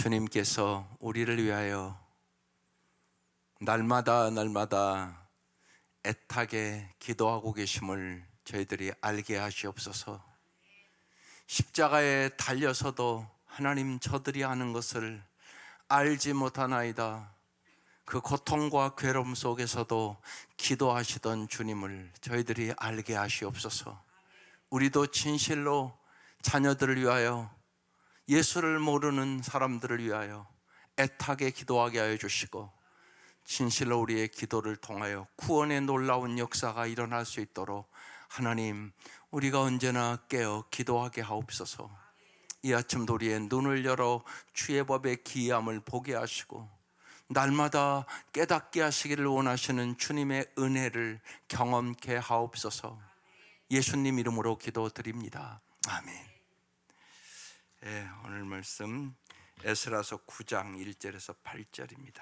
주님께서 우리를 위하여 날마다 애타게 기도하고 계심을 저희들이 알게 하시옵소서. 십자가에 달려서도 하나님, 저들이 하는 것을 알지 못하나이다. 그 고통과 괴로움 속에서도 기도하시던 주님을 저희들이 알게 하시옵소서. 우리도 진실로 자녀들을 위하여, 예수를 모르는 사람들을 위하여 애타게 기도하게 하여 주시고, 진실로 우리의 기도를 통하여 구원의 놀라운 역사가 일어날 수 있도록 하나님, 우리가 언제나 깨어 기도하게 하옵소서. 이 아침도 우리의 눈을 열어 주의 법의 기이함을 보게 하시고, 날마다 깨닫게 하시기를 원하시는 주님의 은혜를 경험케 하옵소서. 예수님 이름으로 기도드립니다. 아멘. 오늘 말씀 에스라서 9장 1절에서 8절입니다.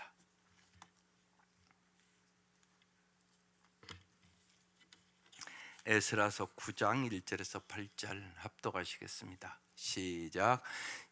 에스라서 9장 1절에서 8절 합독하시겠습니다. 시작.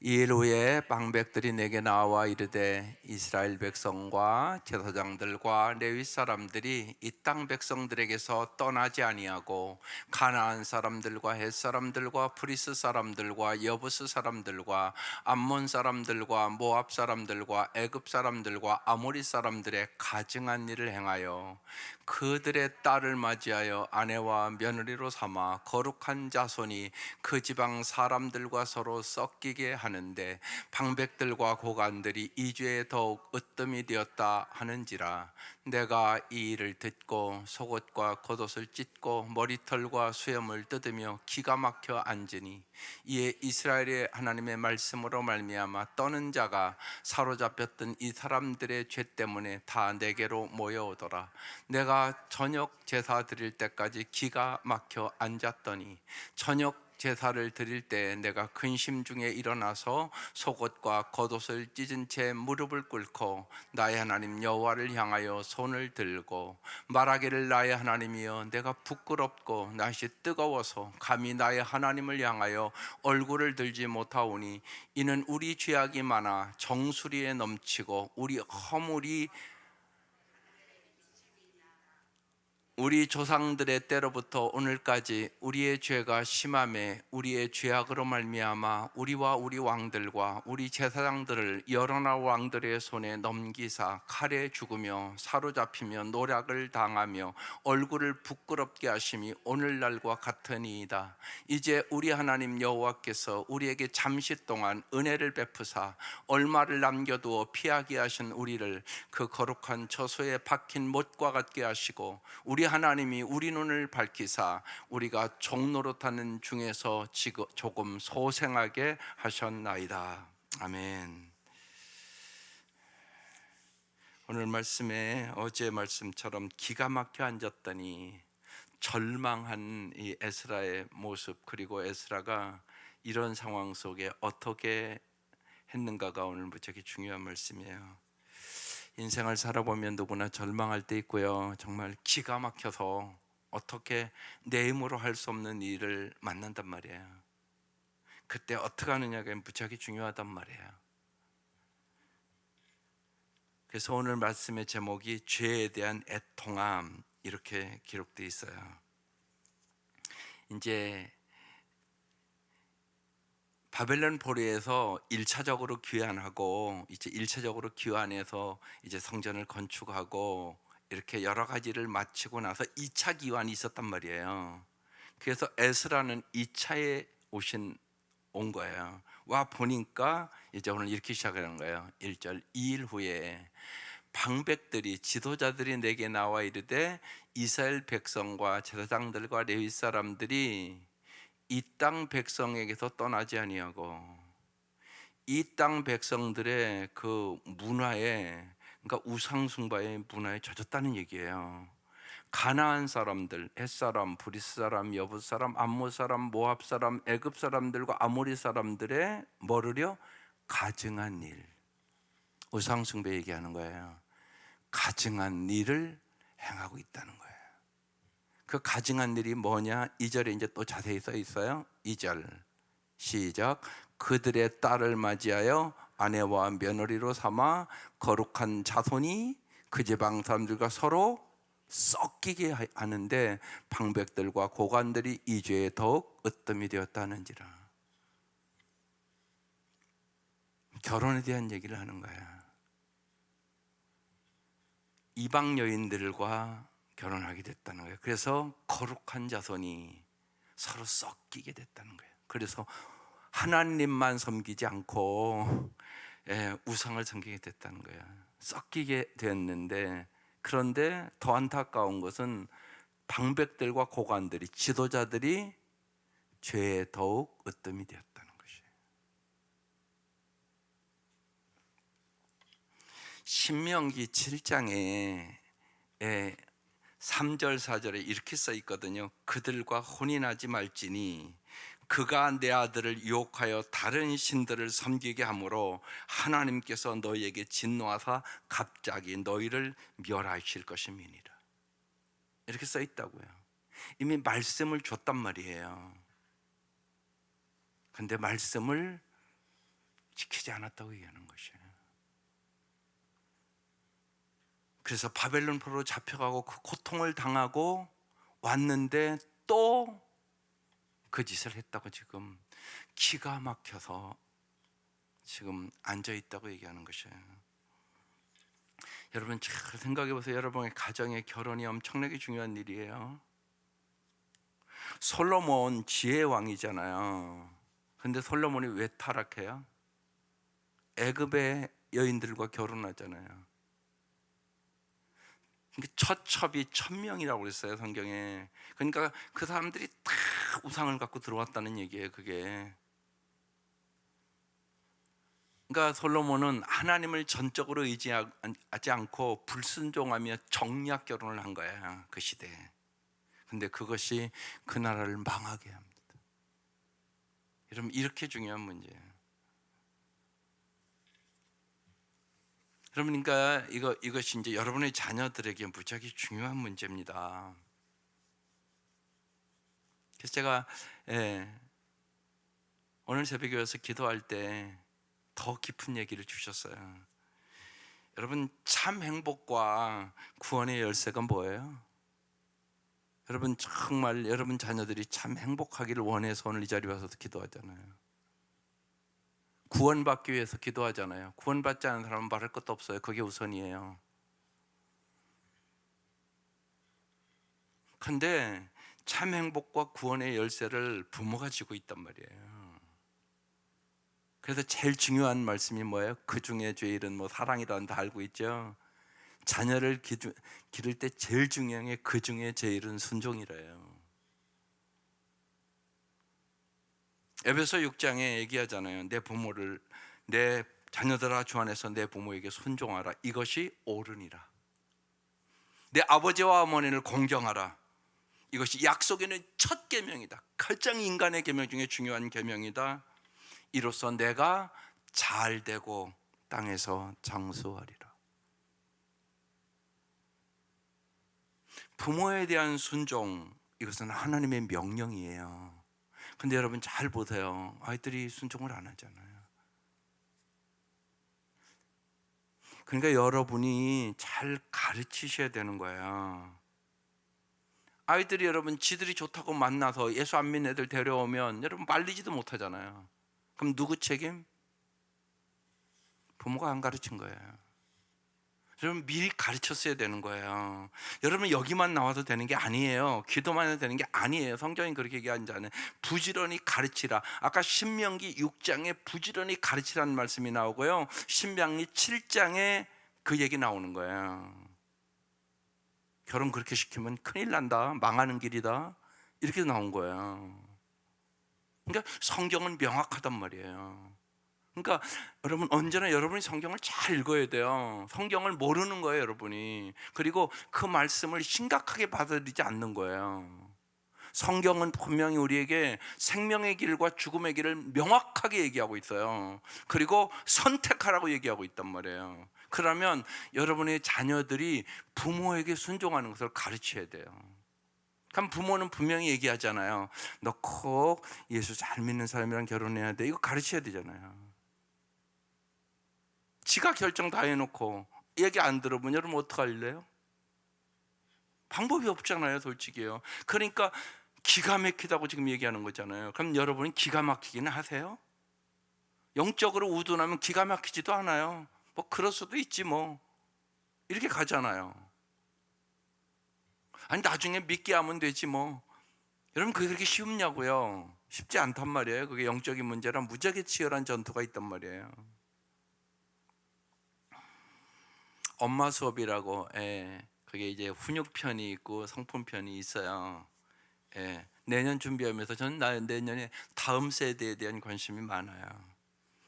이일 후에 방백들이 내게 나와 이르되, 이스라엘 백성과 제사장들과 레위 사람들이 이 땅 백성들에게서 떠나지 아니하고 가나안 사람들과 헷 사람들과 프리스 사람들과 여부스 사람들과 암몬 사람들과 모압 사람들과 애굽 사람들과 아모리 사람들의 가증한 일을 행하여 그들의 딸을 맞이하여 아내와 며느리로 삼아 거룩한 자손이 그 지방 사람들과 서로 섞이게 하는데, 방백들과 고관들이 이 죄에 더욱 으뜸이 되었다 하는지라. 내가 이 일을 듣고 속옷과 겉옷을 찢고 머리털과 수염을 뜯으며 기가 막혀 앉으니, 이에 이스라엘의 하나님의 말씀으로 말미암아 떠는 자가 사로잡혔던 이 사람들의 죄 때문에 다 내게로 모여오더라. 내가 저녁 제사 드릴 때까지 기가 막혀 앉았더니, 저녁 제사를 드릴 때 내가 근심 중에 일어나서 속옷과 겉옷을 찢은 채 무릎을 꿇고 나의 하나님 여호와를 향하여 손을 들고 말하기를, 나의 하나님이여, 내가 부끄럽고 낯이 뜨거워서 감히 나의 하나님을 향하여 얼굴을 들지 못하오니, 이는 우리 죄악이 많아 정수리에 넘치고 우리 조상들의 때로부터 오늘까지 우리의 죄가 심함에 우리의 죄악으로 말미암아 우리와 우리 왕들과 우리 제사장들을 여러 나라 왕들의 손에 넘기사 칼에 죽으며 사로잡히며 노략을 당하며 얼굴을 부끄럽게 하심이 오늘날과 같으니이다. 이제 우리 하나님 여호와께서 우리에게 잠시 동안 은혜를 베푸사 얼마를 남겨두어 피하게 하신 우리를 그 거룩한 처소에 박힌 못과 같게 하시고, 우리 하나님이 우리 눈을 밝히사 우리가 종노릇하는 중에서 조금 소생하게 하셨나이다. 아멘. 오늘 말씀에 어제 말씀처럼 기가 막혀 앉았더니 절망한 이 에스라의 모습, 그리고 에스라가 이런 상황 속에 어떻게 했는가가 오늘 무척 중요한 말씀이에요. 인생을 살아보면 누구나 절망할 때 있고요, 정말 기가 막혀서 어떻게 내 힘으로 할 수 없는 일을 만난단 말이에요. 그때 어떻게 하느냐가 무척 중요하단 말이에요. 그래서 오늘 말씀의 제목이 죄에 대한 애통함, 이렇게 기록되어 있어요. 이제 바벨론 포로에서 1차적으로 귀환하고, 이제 1차적으로 귀환해서 이제 성전을 건축하고 이렇게 여러 가지를 마치고 나서 2차 귀환이 있었단 말이에요. 그래서 에스라는 2차에 온 거예요. 와 보니까 이제 오늘 이렇게 시작하는 거예요. 1절, 2일 후에 방백들이, 지도자들이 내게 나와 이르되, 이스라엘 백성과 제사장들과 레위 사람들이 이 땅 백성에게서 떠나지 아니하고, 이 땅 백성들의 그 문화에, 그러니까 우상숭배의 문화에 젖었다는 얘기예요. 가나안 사람들, 헷 사람, 브리스 사람, 여부 사람, 암몬 사람, 모압 사람, 애굽 사람들과 아모리 사람들의 뭐를요? 가증한 일, 우상숭배 얘기하는 거예요. 가증한 일을 행하고 있다는 거예요. 그 가증한 일이 뭐냐? 2절에 이제 또 자세히 써 있어요. 2절 시작. 그들의 딸을 맞이하여 아내와 며느리로 삼아 거룩한 자손이 그 지방 사람들과 서로 섞이게 하는데 방백들과 고관들이 이 죄에 더욱 으뜸이 되었다는지라. 결혼에 대한 얘기를 하는 거야. 이방 여인들과 결혼하게 됐다는 거예요. 그래서 거룩한 자손이 서로 섞이게 됐다는 거예요. 그래서 하나님만 섬기지 않고 우상을 섬기게 됐다는 거예요. 섞이게 됐는데, 그런데 더 안타까운 것은 방백들과 고관들이, 지도자들이 죄에 더욱 으뜸이 되었다는 것이에요. 신명기 7장에 3절 4절에 이렇게 써 있거든요. 그들과 혼인하지 말지니 그가 내 아들을 유혹하여 다른 신들을 섬기게 함으로 하나님께서 너희에게 진노하사 갑자기 너희를 멸하실 것임이니라. 이렇게 써 있다고요. 이미 말씀을 줬단 말이에요. 근데 말씀을 지키지 않았다고 얘기하는 것이에요. 그래서 바벨론 포로로 잡혀가고 그 고통을 당하고 왔는데 또 그 짓을 했다고 지금 기가 막혀서 지금 앉아 있다고 얘기하는 것이에요. 여러분 잘 생각해 보세요. 여러분의 가정의 결혼이 엄청나게 중요한 일이에요. 솔로몬 지혜의 왕이잖아요. 근데 솔로몬이 왜 타락해요? 애굽의 여인들과 결혼하잖아요. 처첩이 1000명이라고 그랬어요, 성경에. 그러니까 그 사람들이 다 우상을 갖고 들어왔다는 얘기예요, 그게. 그러니까 솔로몬은 하나님을 전적으로 의지하지 않고 불순종하며 정략 결혼을 한 거예요, 그 시대에. 근데 그것이 그 나라를 망하게 합니다. 여러분, 이렇게 중요한 문제예요. 여러분, 그러니까 이것이 이제 여러분의 자녀들에게 무지하게 중요한 문제입니다. 그래서 제가 오늘 새벽에 와서 기도할 때 더 깊은 얘기를 주셨어요. 여러분, 참 행복과 구원의 열쇠가 뭐예요? 여러분, 정말 여러분 자녀들이 참 행복하기를 원해서 오늘 이 자리에 와서 기도하잖아요. 구원받기 위해서 기도하잖아요. 구원받지 않은 사람은 말할 것도 없어요. 그게 우선이에요. 근데 참 행복과 구원의 열쇠를 부모가 쥐고 있단 말이에요. 그래서 제일 중요한 말씀이 뭐예요? 그 중에 제일은 뭐 사랑이라는 다 알고 있죠. 자녀를 기를 때 제일 중요한 게 그 중에 제일은 순종이래요. 에베소 6장에 얘기하잖아요. 내 자녀들아 주 안에서 내 부모에게 순종하라. 이것이 옳으니라. 내 아버지와 어머니를 공경하라. 이것이 약속에는 첫 계명이다. 가장 인간의 계명 중에 중요한 계명이다. 이로써 내가 잘 되고 땅에서 장수하리라. 부모에 대한 순종, 이것은 하나님의 명령이에요. 근데 여러분 잘 보세요. 아이들이 순종을 안 하잖아요. 그러니까 여러분이 잘 가르치셔야 되는 거예요. 아이들이 여러분 지들이 좋다고 만나서 예수 안 믿는 애들 데려오면 여러분 말리지도 못하잖아요. 그럼 누구 책임? 부모가 안 가르친 거예요. 여러분 미리 가르쳤어야 되는 거예요. 여러분 여기만 나와도 되는 게 아니에요. 기도만 해도 되는 게 아니에요. 성경이 그렇게 얘기하지 않아요. 부지런히 가르치라. 아까 신명기 6장에 부지런히 가르치라는 말씀이 나오고요, 신명기 7장에 그 얘기 나오는 거예요. 결혼 그렇게 시키면 큰일 난다, 망하는 길이다, 이렇게 나온 거예요. 그러니까 성경은 명확하단 말이에요. 그러니까 여러분 언제나 여러분이 성경을 잘 읽어야 돼요. 성경을 모르는 거예요, 여러분이. 그리고 그 말씀을 심각하게 받아들이지 않는 거예요. 성경은 분명히 우리에게 생명의 길과 죽음의 길을 명확하게 얘기하고 있어요. 그리고 선택하라고 얘기하고 있단 말이에요. 그러면 여러분의 자녀들이 부모에게 순종하는 것을 가르쳐야 돼요. 그럼 부모는 분명히 얘기하잖아요. 너 꼭 예수 잘 믿는 사람이랑 결혼해야 돼. 이거 가르쳐야 되잖아요. 지가 결정 다 해놓고 얘기 안 들어보면 여러분 어떡할래요? 방법이 없잖아요, 솔직히요. 그러니까 기가 막히다고 지금 얘기하는 거잖아요. 그럼 여러분이 기가 막히기는 하세요? 영적으로 우둔하면 기가 막히지도 않아요. 뭐 그럴 수도 있지 뭐, 이렇게 가잖아요. 아니 나중에 믿게 하면 되지 뭐. 여러분 그게 그렇게 쉽냐고요? 쉽지 않단 말이에요. 그게 영적인 문제라 무지하게 치열한 전투가 있단 말이에요. 엄마 수업이라고, 그게 이제 훈육편이 있고 성품편이 있어요. 내년 준비하면서 저는 내년에 다음 세대에 대한 관심이 많아요.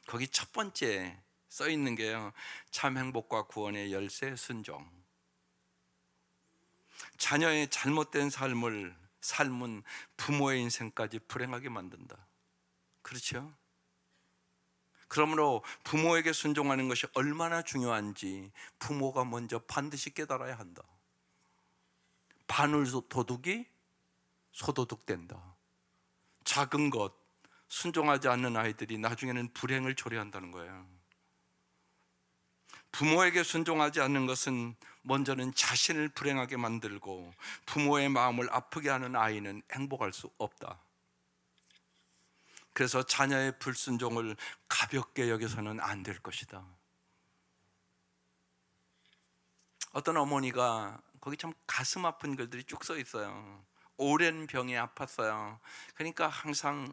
거기 첫 번째 써 있는 게요, 참 행복과 구원의 열쇠 순종. 자녀의 잘못된 삶은 부모의 인생까지 불행하게 만든다. 그렇죠? 그러므로 부모에게 순종하는 것이 얼마나 중요한지 부모가 먼저 반드시 깨달아야 한다. 바늘도둑이 소도둑된다. 작은 것 순종하지 않는 아이들이 나중에는 불행을 초래한다는 거예요. 부모에게 순종하지 않는 것은 먼저는 자신을 불행하게 만들고 부모의 마음을 아프게 하는 아이는 행복할 수 없다. 그래서 자녀의 불순종을 가볍게 여겨서는 안 될 것이다. 어떤 어머니가 거기 참 가슴 아픈 글들이 쭉 써 있어요. 오랜 병에 아팠어요. 그러니까 항상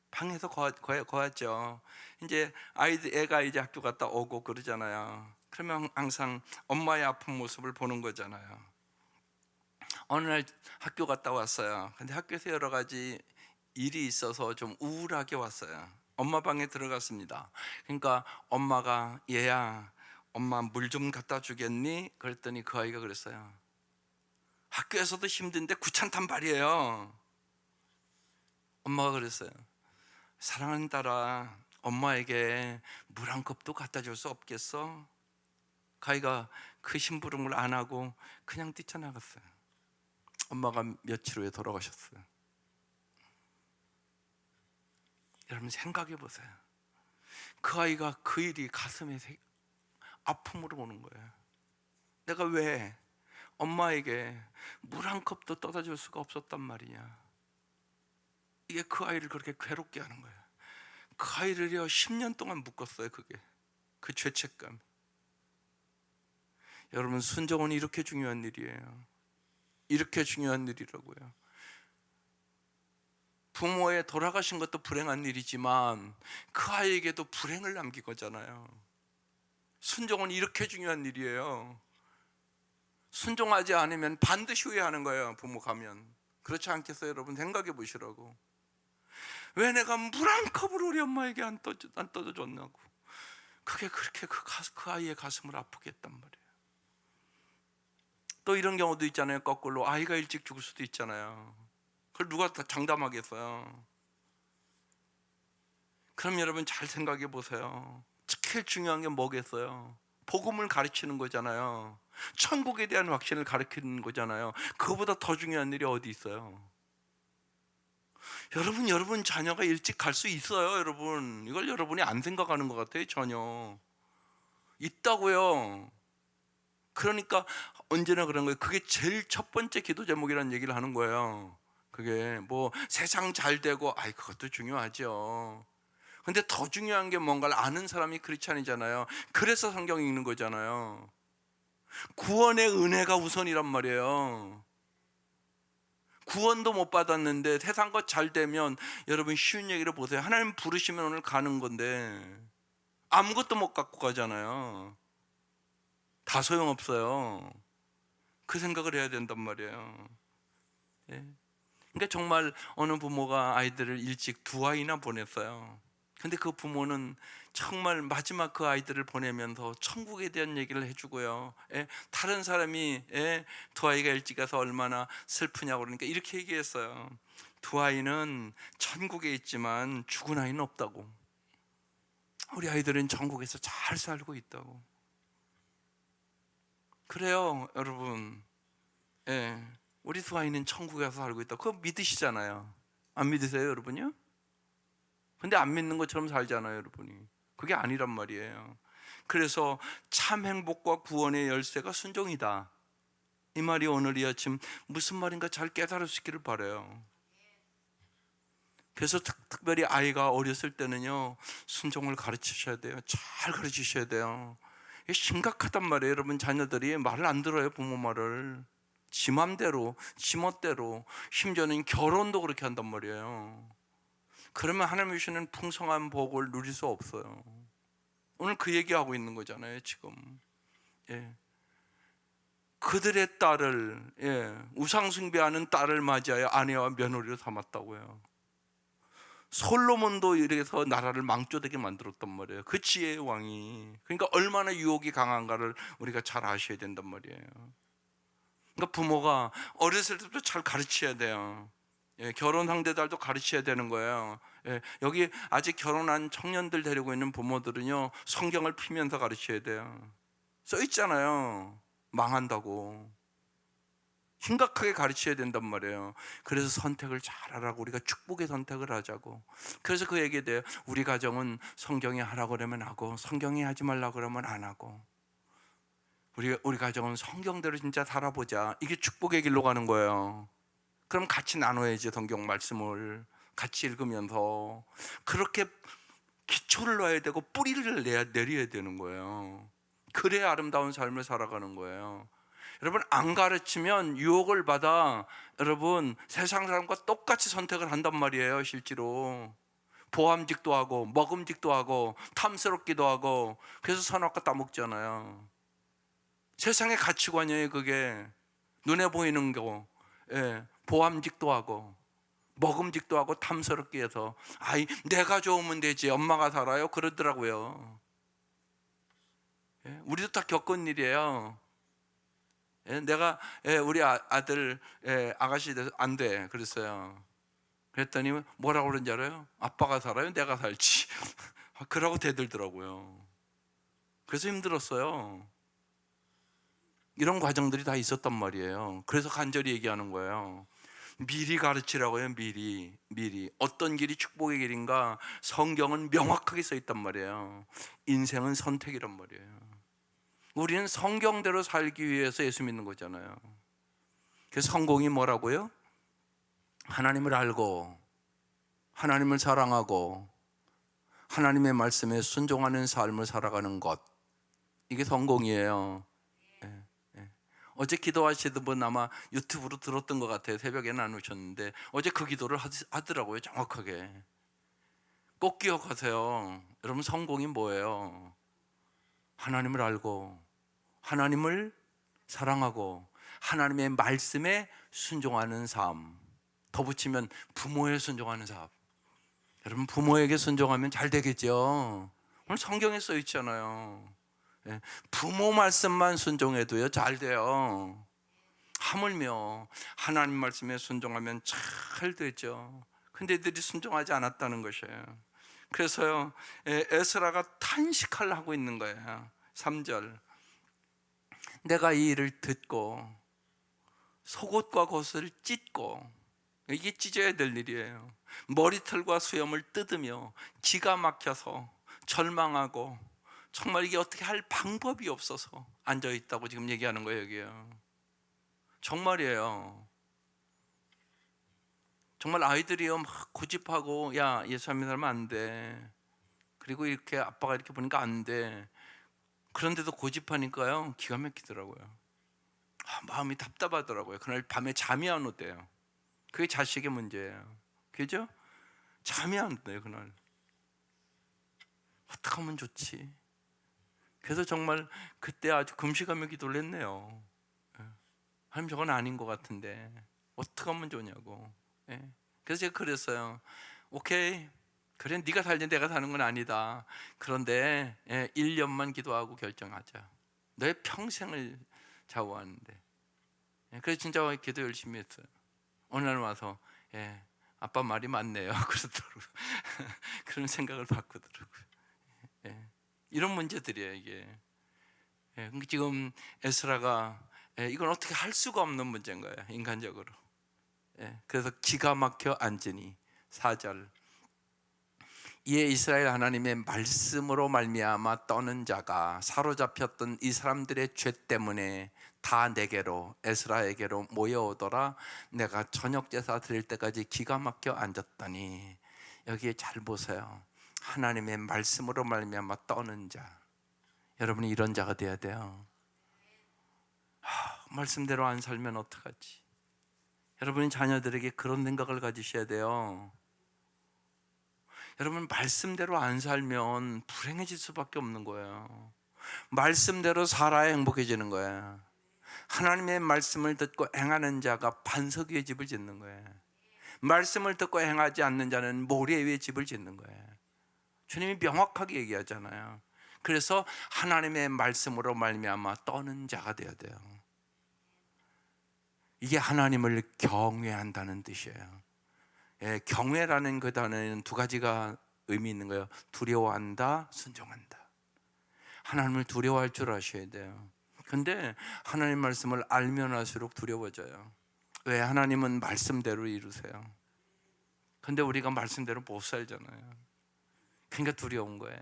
방에서 거했죠. 이제 애가 이제 학교 갔다 오고 그러잖아요. 그러면 항상 엄마의 아픈 모습을 보는 거잖아요. 어느 날 학교 갔다 왔어요. 근데 학교에서 여러 가지 일이 있어서 좀 우울하게 왔어요. 엄마 방에 들어갔습니다. 그러니까 엄마가 얘야, 엄마 물 좀 갖다 주겠니? 그랬더니 그 아이가 그랬어요. 학교에서도 힘든데 귀찮단 말이에요. 엄마가 그랬어요. 사랑하는 딸아, 엄마에게 물 한 컵도 갖다 줄 수 없겠어? 그 아이가 그 심부름을 안 하고 그냥 뛰쳐나갔어요. 엄마가 며칠 후에 돌아가셨어요. 여러분 생각해 보세요. 그 아이가 그 일이 가슴에 아픔으로 오는 거예요. 내가 왜 엄마에게 물 한 컵도 떠다 줄 수가 없었단 말이냐. 이게 그 아이를 그렇게 괴롭게 하는 거예요. 그 아이를요 10년 동안 묶었어요. 그게 그 죄책감. 여러분 순종은 이렇게 중요한 일이에요. 이렇게 중요한 일이라고요. 부모의 돌아가신 것도 불행한 일이지만 그 아이에게도 불행을 남긴 거잖아요. 순종은 이렇게 중요한 일이에요. 순종하지 않으면 반드시 후회하는 거예요. 부모 가면. 그렇지 않겠어요? 여러분 생각해 보시라고. 왜 내가 물 한 컵을 우리 엄마에게 안 떠줘줬냐고. 그게 그렇게 그 아이의 가슴을 아프게 했단 말이에요. 또 이런 경우도 있잖아요. 거꾸로 아이가 일찍 죽을 수도 있잖아요. 그걸 누가 다 장담하겠어요? 그럼 여러분 잘 생각해 보세요. 제일 중요한 게 뭐겠어요? 복음을 가르치는 거잖아요. 천국에 대한 확신을 가르치는 거잖아요. 그거보다 더 중요한 일이 어디 있어요? 여러분 자녀가 일찍 갈 수 있어요. 여러분 이걸 여러분이 안 생각하는 것 같아요. 전혀 있다고요. 그러니까 언제나 그런 거예요. 그게 제일 첫 번째 기도 제목이라는 얘기를 하는 거예요. 그게 뭐 세상 잘 되고 그것도 중요하죠. 근데 더 중요한 게 뭔가를 아는 사람이 크리스찬이잖아요. 그래서 성경 읽는 거잖아요. 구원의 은혜가 우선이란 말이에요. 구원도 못 받았는데 세상 것 잘 되면, 여러분 쉬운 얘기를 보세요. 하나님 부르시면 오늘 가는 건데 아무것도 못 갖고 가잖아요. 다 소용없어요. 그 생각을 해야 된단 말이에요. 예. 그러니까 정말 어느 부모가 아이들을 일찍 두 아이나 보냈어요. 근데 그 부모는 정말 마지막 그 아이들을 보내면서 천국에 대한 얘기를 해주고요. 다른 사람이 두 아이가 일찍 가서 얼마나 슬프냐고 그러니까 이렇게 얘기했어요. 두 아이는 천국에 있지만 죽은 아이는 없다고. 우리 아이들은 천국에서 잘 살고 있다고. 그래요, 여러분. 우리 두 아이는 천국에서 살고 있다고. 그거 믿으시잖아요. 안 믿으세요, 여러분요? 근데 안 믿는 것처럼 살잖아요, 여러분이. 그게 아니란 말이에요. 그래서 참 행복과 구원의 열쇠가 순종이다. 이 말이 오늘 이 아침 무슨 말인가 잘 깨달을 수 있기를 바라요. 그래서 특별히 아이가 어렸을 때는요, 순종을 가르치셔야 돼요. 잘 가르치셔야 돼요. 이게 심각하단 말이에요. 여러분, 자녀들이 말을 안 들어요. 부모 말을. 지 맘대로, 지 멋대로, 심지어는 결혼도 그렇게 한단 말이에요. 그러면 하나님이 주시는 풍성한 복을 누릴 수 없어요. 오늘 그 얘기하고 있는 거잖아요, 지금. 예. 그들의 딸을, 우상 숭배하는 딸을 맞이하여 아내와 며느리로 삼았다고요. 솔로몬도 이래서 나라를 망조되게 만들었단 말이에요. 그 지혜의 왕이. 그러니까 얼마나 유혹이 강한가를 우리가 잘 아셔야 된단 말이에요. 그러니까 부모가 어렸을 때부터 잘 가르쳐야 돼요. 결혼 상대들도 가르쳐야 되는 거예요. 여기 아직 결혼한 청년들 데리고 있는 부모들은요, 성경을 피면서 가르쳐야 돼요. 써 있잖아요. 망한다고. 심각하게 가르쳐야 된단 말이에요. 그래서 선택을 잘하라고, 우리가 축복의 선택을 하자고. 그래서 그 얘기에 대해 우리 가정은 성경이 하라고 그러면 하고, 성경이 하지 말라고 그러면 안 하고, 우리 가정은 성경대로 진짜 살아보자. 이게 축복의 길로 가는 거예요. 그럼 같이 나눠야지. 성경 말씀을 같이 읽으면서 그렇게 기초를 놔야 되고 뿌리를 내려야 되는 거예요. 그래야 아름다운 삶을 살아가는 거예요. 여러분, 안 가르치면 유혹을 받아 여러분 세상 사람과 똑같이 선택을 한단 말이에요. 실제로 보암직도 하고 먹음직도 하고 탐스럽기도 하고, 그래서 선악과 따먹잖아요. 세상의 가치관이에요. 그게 눈에 보이는 거, 보암직도 하고 먹음직도 하고 탐스럽게 해서, 아이 내가 좋으면 되지, 엄마가 살아요, 그러더라고요. 우리도 다 겪은 일이에요. 내가 우리 아들 아가씨 돼서 안 돼 그랬어요. 그랬더니 뭐라고 그런지 알아요? 아빠가 살아요, 내가 살지. 그러고 대들더라고요. 그래서 힘들었어요. 이런 과정들이 다 있었단 말이에요. 그래서 간절히 얘기하는 거예요. 미리 가르치라고요. 미리 어떤 길이 축복의 길인가 성경은 명확하게 써 있단 말이에요. 인생은 선택이란 말이에요. 우리는 성경대로 살기 위해서 예수 믿는 거잖아요. 그래서 성공이 뭐라고요? 하나님을 알고 하나님을 사랑하고 하나님의 말씀에 순종하는 삶을 살아가는 것, 이게 성공이에요. 어제 기도하시던 분 아마 유튜브로 들었던 것 같아요. 새벽에는 안 오셨는데 어제 그 기도를 하더라고요. 정확하게. 꼭 기억하세요. 여러분, 성공이 뭐예요? 하나님을 알고 하나님을 사랑하고 하나님의 말씀에 순종하는 삶, 더 붙이면 부모에 순종하는 삶. 여러분, 부모에게 순종하면 잘 되겠죠. 오늘 성경에 써 있잖아요. 부모 말씀만 순종해도요 잘 돼요. 하물며 하나님 말씀에 순종하면 잘 되죠. 근데 이들이 순종하지 않았다는 것이에요. 그래서요, 에스라가 탄식을 하고 있는 거예요. 3절, 내가 이 일을 듣고 속옷과 겉을 찢고, 이게 찢어야 될 일이에요. 머리털과 수염을 뜯으며 기가 막혀서 절망하고 정말 이게 어떻게 할 방법이 없어서 앉아있다고 지금 얘기하는 거예요. 여기요, 정말이에요. 정말 아이들이요 막 고집하고, 야 예수 안 믿으면 안 돼, 그리고 이렇게 아빠가 이렇게 보니까 안 돼, 그런데도 고집하니까요 기가 막히더라고요. 마음이 답답하더라고요. 그날 밤에 잠이 안 오대요. 그게 자식의 문제예요. 그죠? 잠이 안 오대요 그날. 어떻게 하면 좋지? 그래서 정말 그때 아주 금시감에 기도를 했네요. 하나님, 저건 아닌 것 같은데 어떻게 하면 좋냐고. 그래서 제가 그랬어요. 오케이, 그래 네가 살지 내가 사는 건 아니다. 그런데 1년만 기도하고 결정하자. 너의 평생을 좌우하는데. 그래서 진짜 기도 열심히 했어요. 어느 날 와서 아빠 말이 맞네요 그러더라고요. 그런 생각을 바꾸더라고요. 이런 문제들이에요 이게. 그러니까 지금 에스라가 이건 어떻게 할 수가 없는 문제인 거예요, 인간적으로. 그래서 기가 막혀 앉으니, 4절, 이에 이스라엘 하나님의 말씀으로 말미암아 떠는 자가 사로잡혔던 이 사람들의 죄 때문에 다 내게로 에스라에게로 모여오더라. 내가 저녁 제사 드릴 때까지 기가 막혀 앉았더니, 여기에 잘 보세요. 하나님의 말씀으로 말미암아 떠는 자. 여러분이 이런 자가 돼야 돼요. 말씀대로 안 살면 어떡하지? 여러분이 자녀들에게 그런 생각을 가지셔야 돼요. 여러분, 말씀대로 안 살면 불행해질 수밖에 없는 거예요. 말씀대로 살아야 행복해지는 거예요. 하나님의 말씀을 듣고 행하는 자가 반석 위에 집을 짓는 거예요. 말씀을 듣고 행하지 않는 자는 모래 위에 집을 짓는 거예요. 주님이 명확하게 얘기하잖아요. 그래서 하나님의 말씀으로 말미암아 떠는 자가 되어야 돼요. 이게 하나님을 경외한다는 뜻이에요. 예, 경외라는 그 단어에는 두 가지가 의미 있는 거예요. 두려워한다, 순종한다. 하나님을 두려워할 줄 아셔야 돼요. 근데 하나님 말씀을 알면 알수록 두려워져요. 왜? 하나님은 말씀대로 이루세요. 근데 우리가 말씀대로 못 살잖아요. 그러니까 두려운 거예요.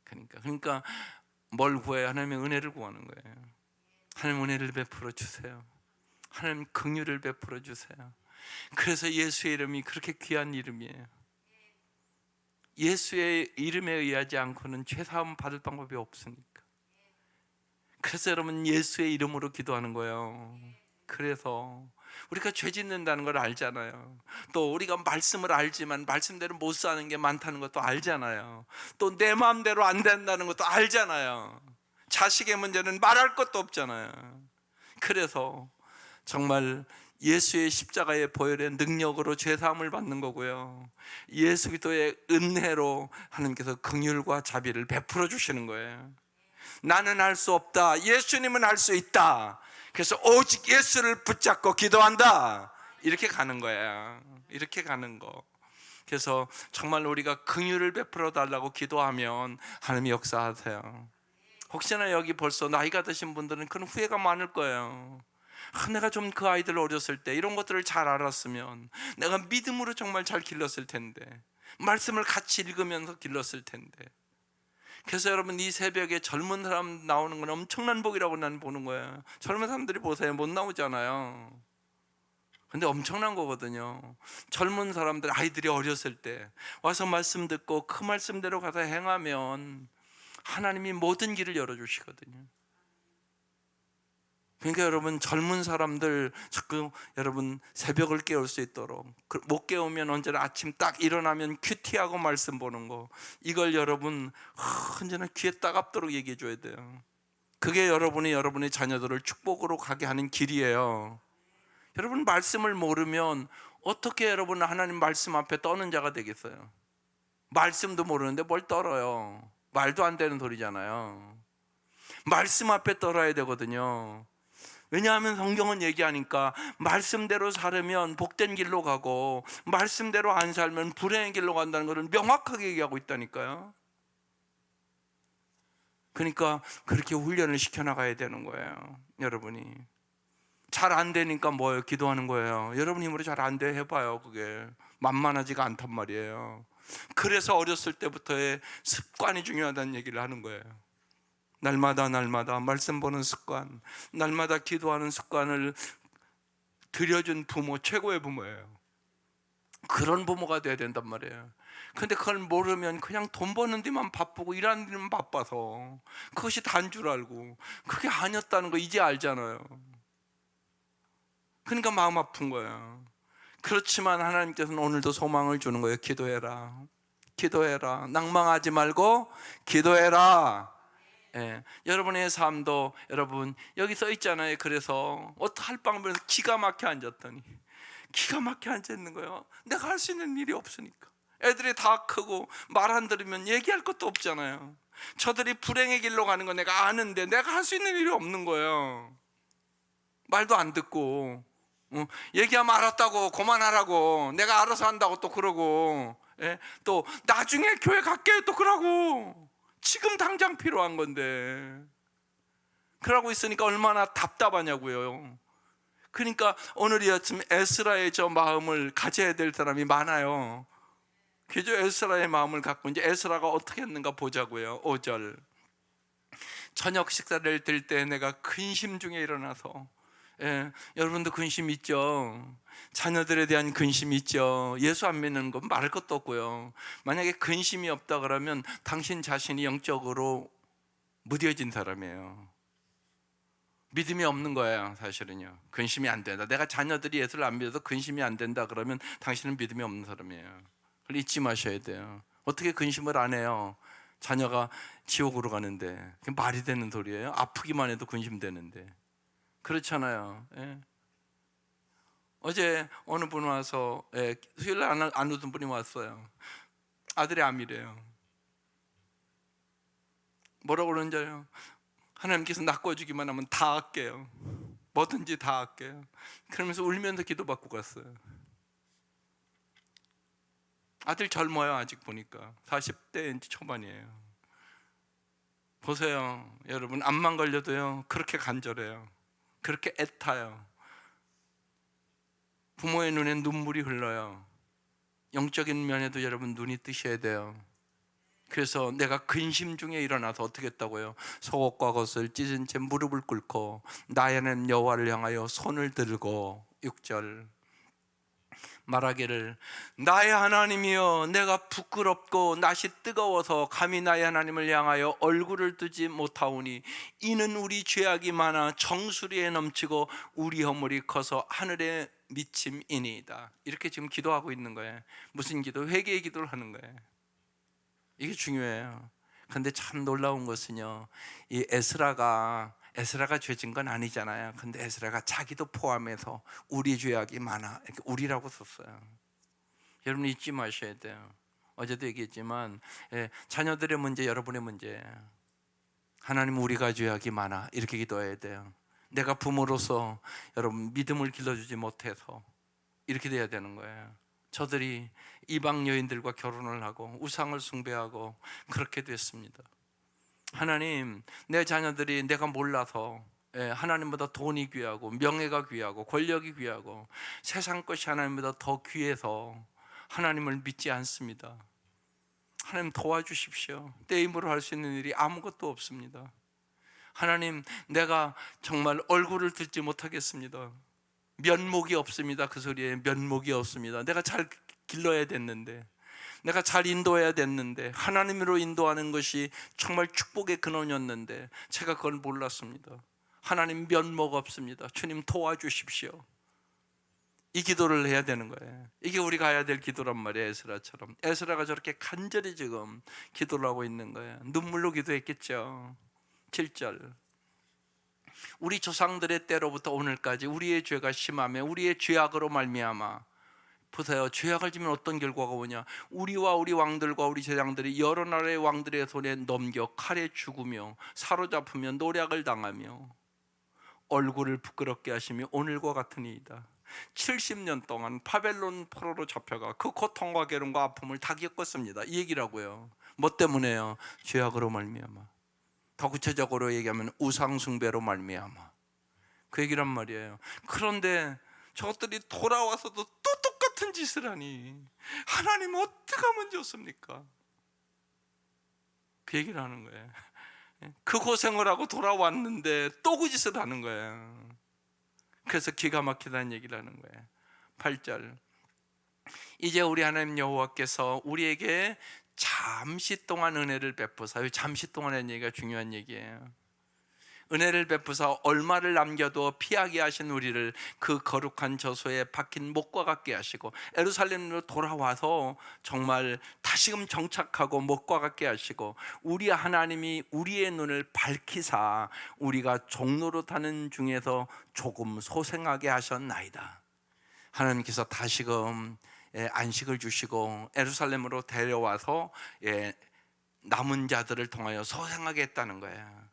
그러니까 뭘 구해야? 하나님의 은혜를 구하는 거예요. 하나님 은혜를 베풀어 주세요. 하나님 긍휼을 베풀어 주세요. 그래서 예수의 이름이 그렇게 귀한 이름이에요. 예수의 이름에 의하지 않고는 죄사함 받을 방법이 없으니까. 그래서 여러분, 예수의 이름으로 기도하는 거예요. 그래서 우리가 죄 짓는다는 걸 알잖아요. 또 우리가 말씀을 알지만 말씀대로 못 사는 게 많다는 것도 알잖아요. 또 내 마음대로 안 된다는 것도 알잖아요. 자식의 문제는 말할 것도 없잖아요. 그래서 정말 예수의 십자가의 보혈의 능력으로 죄사함을 받는 거고요. 예수 그리스도의 은혜로 하나님께서 긍휼과 자비를 베풀어 주시는 거예요. 나는 할 수 없다. 예수님은 할 수 있다. 그래서 오직 예수를 붙잡고 기도한다. 이렇게 가는 거예요. 이렇게 가는 거. 그래서 정말 우리가 긍휼을 베풀어 달라고 기도하면 하나님이 역사하세요. 혹시나 여기 벌써 나이가 드신 분들은 그런 후회가 많을 거예요. 내가 좀 그 아이들 어렸을 때 이런 것들을 잘 알았으면 내가 믿음으로 정말 잘 길렀을 텐데, 말씀을 같이 읽으면서 길렀을 텐데. 그래서 여러분, 이 새벽에 젊은 사람 나오는 건 엄청난 복이라고 나는 보는 거예요. 젊은 사람들이 보세요. 못 나오잖아요. 근데 엄청난 거거든요. 젊은 사람들, 아이들이 어렸을 때 와서 말씀 듣고 그 말씀대로 가서 행하면 하나님이 모든 길을 열어주시거든요. 그러니까 여러분, 젊은 사람들 자꾸 여러분 새벽을 깨울 수 있도록, 못 깨우면 언제나 아침 딱 일어나면 큐티하고 말씀 보는 거, 이걸 여러분 언제나 귀에 따갑도록 얘기해 줘야 돼요. 그게 여러분의 자녀들을 축복으로 가게 하는 길이에요. 여러분, 말씀을 모르면 어떻게 여러분 하나님 말씀 앞에 떠는 자가 되겠어요? 말씀도 모르는데 뭘 떨어요? 말도 안 되는 소리잖아요. 말씀 앞에 떨어야 되거든요. 왜냐하면 성경은 얘기하니까 말씀대로 살으면 복된 길로 가고 말씀대로 안 살면 불행의 길로 간다는 것을 명확하게 얘기하고 있다니까요. 그러니까 그렇게 훈련을 시켜나가야 되는 거예요. 여러분이 잘 안 되니까 뭐예요? 기도하는 거예요. 여러분 힘으로 잘 안 돼 해봐요. 그게 만만하지가 않단 말이에요. 그래서 어렸을 때부터의 습관이 중요하다는 얘기를 하는 거예요. 날마다 말씀 보는 습관, 날마다 기도하는 습관을 들여준 부모, 최고의 부모예요. 그런 부모가 돼야 된단 말이에요. 근데 그걸 모르면 그냥 돈 버는 데만 바쁘고 일하는 데만 바빠서 그것이 다인 줄 알고, 그게 아니었다는 거 이제 알잖아요. 그러니까 마음 아픈 거예요. 그렇지만 하나님께서는 오늘도 소망을 주는 거예요. 기도해라. 기도해라. 낭망하지 말고 기도해라. 예, 여러분의 삶도, 여러분 여기 써 있잖아요. 그래서 어떡할 방법에서 기가 막혀 앉았더니, 기가 막혀 앉아있는 거예요. 내가 할 수 있는 일이 없으니까. 애들이 다 크고 말 안 들으면 얘기할 것도 없잖아요. 저들이 불행의 길로 가는 거 내가 아는데 내가 할 수 있는 일이 없는 거예요. 말도 안 듣고 얘기하면 알았다고 그만하라고, 내가 알아서 한다고 또 그러고, 예? 또 나중에 교회 갈게요 또 그러고, 지금 당장 필요한 건데 그러고 있으니까 얼마나 답답하냐고요. 그러니까 오늘 이 아침 에스라의 저 마음을 가져야 될 사람이 많아요. 그저 에스라의 마음을 갖고 이제 에스라가 어떻게 했는가 보자고요. 5절. 저녁 식사를 들 때 내가 근심 중에 일어나서, 여러분도 근심 있죠? 자녀들에 대한 근심 있죠? 예수 안 믿는 건 말할 것도 없고요. 만약에 근심이 없다 그러면 당신 자신이 영적으로 무뎌진 사람이에요. 믿음이 없는 거예요. 사실은요. 근심이 안 된다. 내가 자녀들이 예수를 안 믿어도 근심이 안 된다 그러면 당신은 믿음이 없는 사람이에요. 그걸 잊지 마셔야 돼요. 어떻게 근심을 안 해요? 자녀가 지옥으로 가는데. 그게 말이 되는 소리예요? 아프기만 해도 근심되는데. 그렇잖아요. 예. 어제 어느 분 와서, 수요일 날 안 오던 분이 왔어요. 아들이 암이래요. 뭐라고 그러는지 알아요? 하나님께서 낚아주기만 하면 다 할게요. 뭐든지 다 할게요. 그러면서 울면서 기도받고 갔어요. 아들 젊어요. 아직 보니까 40대 초반이에요. 보세요 여러분, 암만 걸려도요 그렇게 간절해요. 그렇게 애타요. 부모의 눈엔 눈물이 흘러요. 영적인 면에도 여러분 눈이 뜨셔야 돼요. 그래서 내가 근심 중에 일어나서 어떻게 했다고요? 속옷과 겉을 찢은 채 무릎을 꿇고 나의 하나님 여호와를 향하여 손을 들고 6절 말하기를 나의 하나님이여 내가 부끄럽고 낯이 뜨거워서 감히 나의 하나님을 향하여 얼굴을 뜨지 못하오니 이는 우리 죄악이 많아 정수리에 넘치고 우리 허물이 커서 하늘에 미침이니이다. 이렇게 지금 기도하고 있는 거예요. 무슨 기도? 회개의 기도를 하는 거예요. 이게 중요해요. 그런데 참 놀라운 것은요, 이 에스라가 죄진 건 아니잖아요. 근데 에스라가 자기도 포함해서 우리 죄악이 많아 이렇게 우리라고 썼어요. 여러분 잊지 마셔야 돼요. 어제도 얘기했지만, 자녀들의 문제 여러분의 문제예요. 하나님 우리가 죄악이 많아 이렇게 기도해야 돼요. 내가 부모로서 여러분 믿음을 길러주지 못해서 이렇게 돼야 되는 거예요. 저들이 이방 여인들과 결혼을 하고 우상을 숭배하고 그렇게 됐습니다. 하나님, 내 자녀들이 내가 몰라서 하나님보다 돈이 귀하고 명예가 귀하고 권력이 귀하고 세상 것이 하나님보다 더 귀해서 하나님을 믿지 않습니다. 하나님 도와주십시오. 내 힘으로 할 수 있는 일이 아무것도 없습니다. 하나님, 내가 정말 얼굴을 듣지 못하겠습니다. 면목이 없습니다. 그 소리에 면목이 없습니다. 내가 잘 길러야 됐는데, 내가 잘 인도해야 됐는데, 하나님으로 인도하는 것이 정말 축복의 근원이었는데 제가 그걸 몰랐습니다. 하나님 면목 없습니다. 주님 도와주십시오. 이 기도를 해야 되는 거예요. 이게 우리가 해야 될 기도란 말이에요. 에스라처럼. 에스라가 저렇게 간절히 지금 기도를 하고 있는 거예요. 눈물로 기도했겠죠. 7절 우리 조상들의 때로부터 오늘까지 우리의 죄가 심하며 우리의 죄악으로 말미암아, 보세요. 죄악을 지면 어떤 결과가 오냐? 우리와 우리 왕들과 우리 제장들이 여러 나라의 왕들의 손에 넘겨 칼에 죽으며 사로잡히며 노략을 당하며 얼굴을 부끄럽게 하시며 오늘과 같으니이다. 70년 동안 바벨론 포로로 잡혀가 그 고통과 괴로움과 아픔을 다 겪었습니다. 이 얘기라고요. 뭐 때문에요? 죄악으로 말미암아. 더 구체적으로 얘기하면 우상 숭배로 말미암아. 그 얘기란 말이에요. 그런데 저것들이 돌아와서도 또 똑같은 짓을 하니 하나님 어떻게 하면 좋습니까? 그 얘기를 하는 거예요. 그 고생을 하고 돌아왔는데 또 그 짓을 하는 거예요. 그래서 기가 막히다는 얘기를 하는 거예요. 8절 이제 우리 하나님 여호와께서 우리에게 잠시 동안 은혜를 베푸사, 잠시 동안의 얘기가 중요한 얘기예요. 은혜를 베푸사 얼마를 남겨도 피하게 하신 우리를 그 거룩한 저소에 박힌 목과 같게 하시고 예루살렘으로 돌아와서 정말 다시금 정착하고 목과 같게 하시고 우리 하나님이 우리의 눈을 밝히사 우리가 종로로 타는 중에서 조금 소생하게 하셨나이다. 하나님께서 다시금 안식을 주시고 예루살렘으로 데려와서 남은 자들을 통하여 소생하게 했다는 거예요.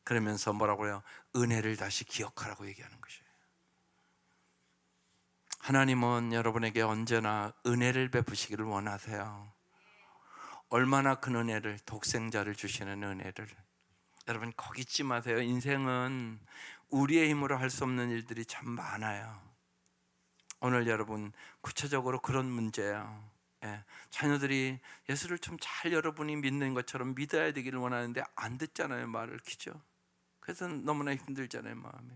그러면서 뭐라고요? 은혜를 다시 기억하라고 얘기하는 것이에요. 하나님은 여러분에게 언제나 은혜를 베푸시기를 원하세요. 얼마나 큰 은혜를, 독생자를 주시는 은혜를. 여러분 거기 잊지 마세요. 인생은 우리의 힘으로 할 수 없는 일들이 참 많아요. 오늘 여러분 구체적으로 그런 문제예요. 예, 자녀들이 예수를 좀 잘 여러분이 믿는 것처럼 믿어야 되기를 원하는데 안 듣잖아요. 말을 키죠. 그래서 너무나 힘들잖아요, 마음이.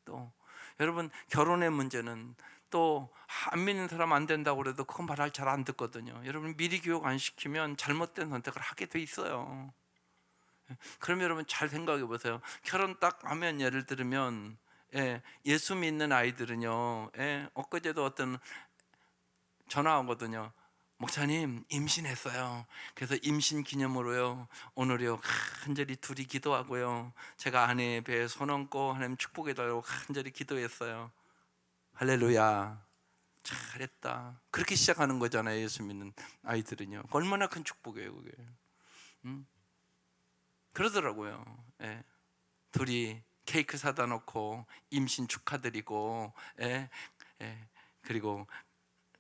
또 여러분, 결혼의 문제는 또 안 믿는 사람 안 된다고 그래도 그건 말을 잘 안 듣거든요. 여러분, 미리 교육 안 시키면 잘못된 선택을 하게 돼 있어요. 그럼 여러분 잘 생각해 보세요. 결혼 딱 하면, 예를 들면 예수 믿는 아이들은요, 엊그제도 어떤 전화 오거든요. 목사님, 임신했어요. 그래서 임신 기념으로요, 오늘요 간절히 둘이 기도하고요, 제가 아내의 배에 손 얹고 하나님 축복해달라고 간절히 기도했어요. 할렐루야, 잘했다. 그렇게 시작하는 거잖아요. 예수 믿는 아이들은요. 얼마나 큰 축복이에요 그게. 그러더라고요. 둘이 케이크 사다 놓고 임신 축하드리고, 그리고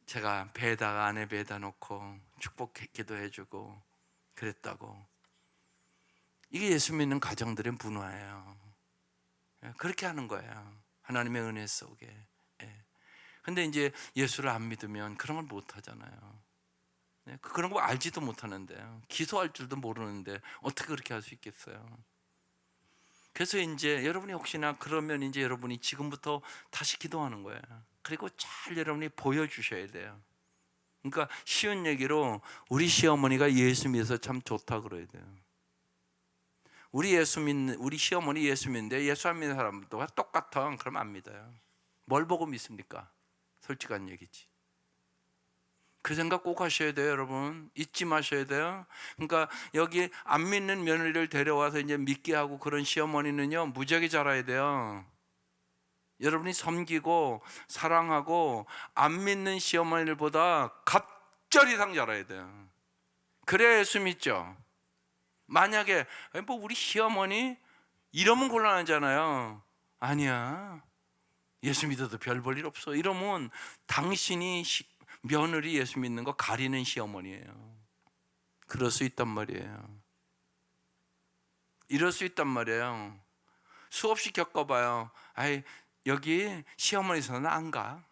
제가 배에다가, 아내 배에다 놓고 축복 기도해주고 그랬다고. 이게 예수 믿는 가정들의 문화예요. 그렇게 하는 거예요, 하나님의 은혜 속에. 근데 이제 예수를 안 믿으면 그런 걸 못 하잖아요. 그런 거 알지도 못하는데, 기도할 줄도 모르는데 어떻게 그렇게 할 수 있겠어요? 그래서 이제 여러분이 혹시나 그러면 이제 여러분이 지금부터 다시 기도하는 거예요. 그리고 잘 여러분이 보여주셔야 돼요. 그러니까 쉬운 얘기로, 우리 시어머니가 예수 믿어서 참 좋다 그래야 돼요. 우리 시어머니 예수 믿는데 예수 안 믿는 사람들과 똑같아. 그러면 안 믿어요. 뭘 보고 믿습니까? 솔직한 얘기지. 그 생각 꼭 하셔야 돼요, 여러분. 잊지 마셔야 돼요. 그러니까 여기 안 믿는 며느리를 데려와서 이제 믿게 하고 그런 시어머니는요, 무지하게 잘해야 돼요. 여러분이 섬기고 사랑하고 안 믿는 시어머니들보다 갑절 이상 잘해야 돼요. 그래야 예수 믿죠. 만약에 뭐 우리 시어머니 이러면 곤란하잖아요. 아니야, 예수 믿어도 별 볼 일 없어 이러면 당신이 며느리 예수 믿는 거 가리는 시어머니예요. 그럴 수 있단 말이에요. 이럴 수 있단 말이에요. 수없이 겪어봐요. 아이, 여기 시어머니 손은 안 가.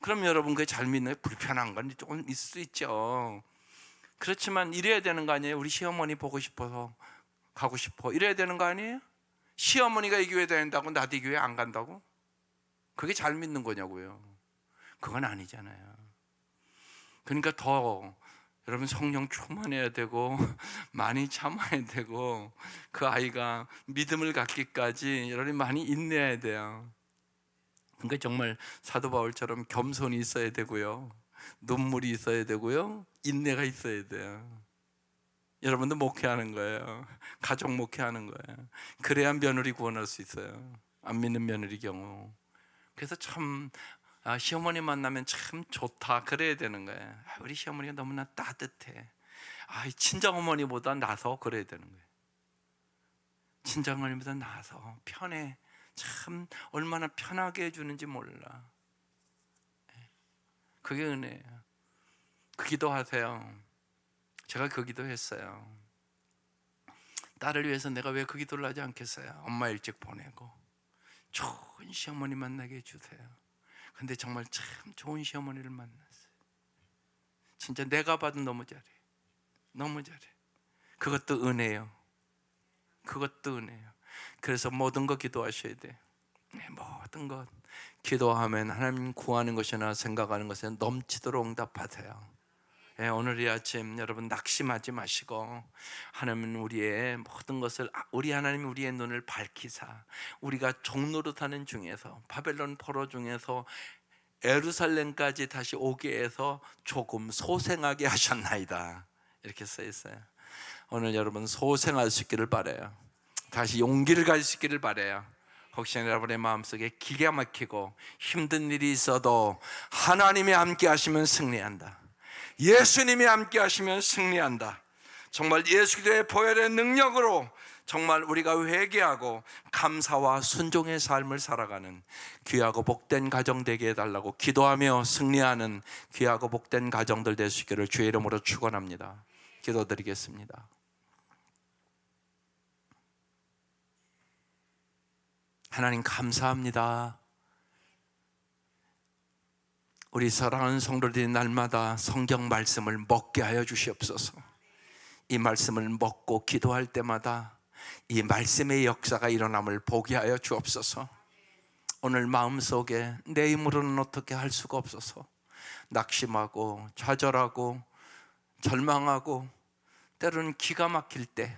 그럼 여러분 그게 잘 믿는, 불편한 건 조금 있을 수 있죠. 그렇지만 이래야 되는 거 아니에요? 우리 시어머니 보고 싶어서 가고 싶어 이래야 되는 거 아니에요? 시어머니가 이 교회 다닌다고 나도 이 교회 안 간다고? 그게 잘 믿는 거냐고요. 그건 아니잖아요. 그러니까 더 여러분 성령 충만해야 되고 많이 참아야 되고, 그 아이가 믿음을 갖기까지 여러분이 많이 인내해야 돼요. 그러니까 정말 사도 바울처럼 겸손이 있어야 되고요, 눈물이 있어야 되고요, 인내가 있어야 돼요. 여러분도 목회하는 거예요. 가족 목회하는 거예요. 그래야 며느리 구원할 수 있어요. 안 믿는 며느리 경우. 그래서 참 시어머니 만나면 참 좋다 그래야 되는 거예요. 우리 시어머니가 너무나 따뜻해. 친정어머니보다 나서 그래야 되는 거예요. 친정어머니보다 나서 편해. 참 얼마나 편하게 해주는지 몰라. 그게 은혜예요. 그 기도하세요. 제가 그 기도했어요. 딸을 위해서 내가 왜 그 기도를 하지 않겠어요? 엄마 일찍 보내고 좋은 시어머니 만나게 해주세요. 근데 정말 참 좋은 시어머니를 만났어요. 진짜 내가 봐도 너무 잘해. 너무 잘해. 그것도 은혜예요. 그것도 은혜예요. 그래서 모든 거 기도하셔야 돼. 모든 것 기도하면 하나님 구하는 것이나 생각하는 것에 넘치도록 응답하세요. 오늘 이 아침 여러분 낙심하지 마시고, 하나님은 우리의 모든 것을, 우리 하나님 우리의 눈을 밝히사 우리가 종노릇하는 중에서, 바벨론 포로 중에서 예루살렘까지 다시 오게 해서 조금 소생하게 하셨나이다, 이렇게 써 있어요. 오늘 여러분 소생할 수 있기를 바라요. 다시 용기를 가질 수 있기를 바라요. 혹시 여러분의 마음속에 기가 막히고 힘든 일이 있어도 하나님이 함께 하시면 승리한다. 예수님이 함께 하시면 승리한다. 정말 예수 그리스도의 보혈의 능력으로 정말 우리가 회개하고 감사와 순종의 삶을 살아가는 귀하고 복된 가정 되게 해달라고 기도하며 승리하는 귀하고 복된 가정들 될 수 있기를 주의 이름으로 축원합니다. 기도드리겠습니다. 하나님 감사합니다. 우리 사랑하는 성도들이 날마다 성경 말씀을 먹게 하여 주시옵소서. 이 말씀을 먹고 기도할 때마다 이 말씀의 역사가 일어남을 보게 하여 주옵소서. 오늘 마음속에 내 힘으로는 어떻게 할 수가 없어서 낙심하고 좌절하고 절망하고 때로는 기가 막힐 때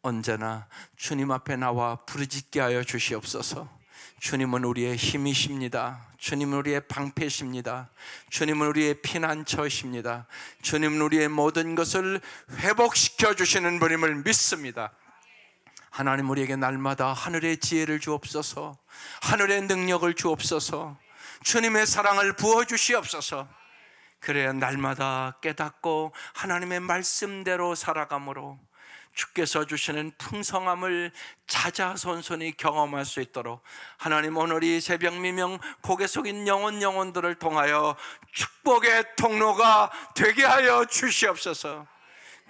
언제나 주님 앞에 나와 부르짖게 하여 주시옵소서. 주님은 우리의 힘이십니다. 주님은 우리의 방패십니다. 주님은 우리의 피난처이십니다. 주님은 우리의 모든 것을 회복시켜 주시는 분임을 믿습니다. 하나님, 우리에게 날마다 하늘의 지혜를 주옵소서. 하늘의 능력을 주옵소서. 주님의 사랑을 부어주시옵소서. 그래야 날마다 깨닫고 하나님의 말씀대로 살아감으로 주께서 주시는 풍성함을 자자손손히 경험할 수 있도록 하나님, 오늘 이 새벽 미명 고개 숙인 영혼들을 통하여 축복의 통로가 되게 하여 주시옵소서.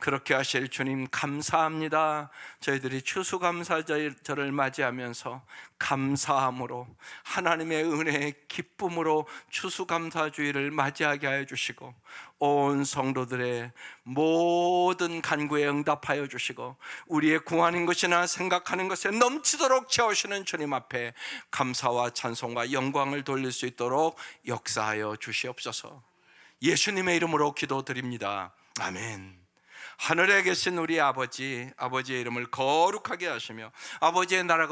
그렇게 하실 주님 감사합니다. 저희들이 추수감사절을 맞이하면서 감사함으로 하나님의 은혜의 기쁨으로 추수감사주의를 맞이하게 하여 주시고 온 성도들의 모든 간구에 응답하여 주시고 우리의 구하는 것이나 생각하는 것에 넘치도록 채우시는 주님 앞에 감사와 찬송과 영광을 돌릴 수 있도록 역사하여 주시옵소서. 예수님의 이름으로 기도드립니다. 아멘. 하늘에 계신 우리 아버지, 아버지의 이름을 거룩하게 하시며 아버지의 나라가